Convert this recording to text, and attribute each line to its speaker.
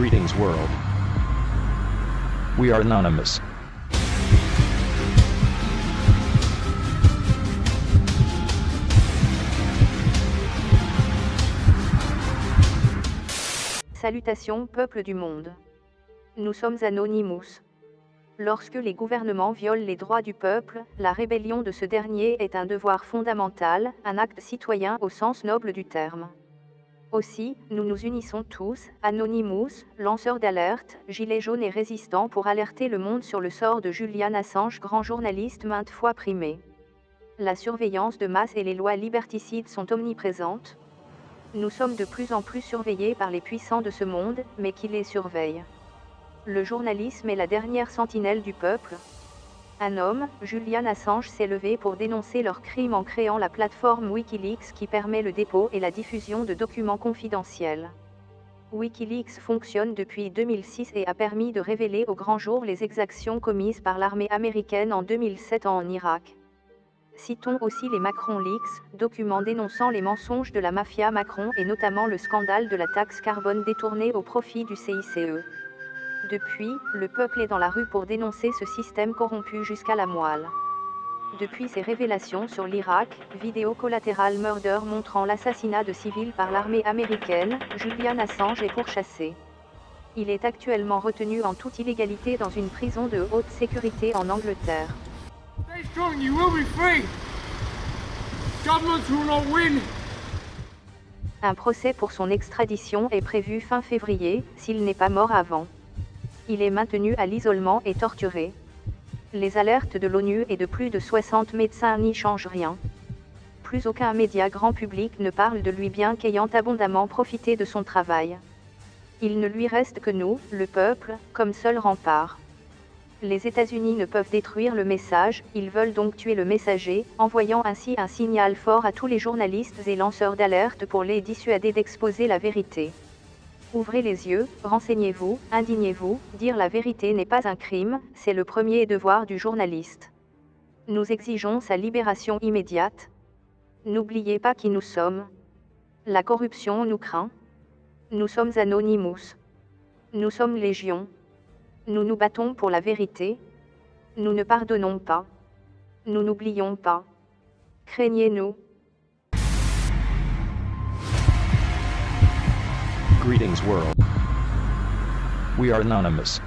Speaker 1: Greetings world. We are anonymous.
Speaker 2: Salutations peuple du monde. Nous sommes Anonymous. Lorsque les gouvernements violent les droits du peuple, la rébellion de ce dernier est un devoir fondamental, un acte citoyen au sens noble du terme. Aussi, nous nous unissons tous, Anonymous, lanceurs d'alerte, gilets jaunes et résistants pour alerter le monde sur le sort de Julian Assange, grand journaliste maintes fois primé. La surveillance de masse et les lois liberticides sont omniprésentes. Nous sommes de plus en plus surveillés par les puissants de ce monde, mais qui les surveillent. Le journalisme est la dernière sentinelle du peuple. Un homme, Julian Assange, s'est levé pour dénoncer leurs crimes en créant la plateforme Wikileaks qui permet le dépôt et la diffusion de documents confidentiels. Wikileaks fonctionne depuis 2006 et a permis de révéler au grand jour les exactions commises par l'armée américaine en 2007 en Irak. Citons aussi les Macron Leaks, documents dénonçant les mensonges de la mafia Macron et notamment le scandale de la taxe carbone détournée au profit du CICE. Depuis, le peuple est dans la rue pour dénoncer ce système corrompu jusqu'à la moelle. Depuis ses révélations sur l'Irak, vidéo Collateral Murder montrant l'assassinat de civils par l'armée américaine, Julian Assange est pourchassé. Il est actuellement retenu en toute illégalité dans une prison de haute sécurité en Angleterre.
Speaker 3: Stay strong, you will be free. Governments will not win.
Speaker 2: Un procès pour son extradition est prévu fin février, s'il n'est pas mort avant. Il est maintenu à l'isolement et torturé. Les alertes de l'ONU et de plus de 60 médecins n'y changent rien. Plus aucun média grand public ne parle de lui bien qu'ayant abondamment profité de son travail. Il ne lui reste que nous, le peuple, comme seul rempart. Les États-Unis ne peuvent détruire le message, ils veulent donc tuer le messager, envoyant ainsi un signal fort à tous les journalistes et lanceurs d'alerte pour les dissuader d'exposer la vérité. Ouvrez les yeux, renseignez-vous, indignez-vous, dire la vérité n'est pas un crime, c'est le premier devoir du journaliste. Nous exigeons sa libération immédiate. N'oubliez pas qui nous sommes. La corruption nous craint. Nous sommes Anonymous. Nous sommes légion. Nous nous battons pour la vérité. Nous ne pardonnons pas. Nous n'oublions pas. Craignez-nous.
Speaker 1: Greetings world. We are anonymous.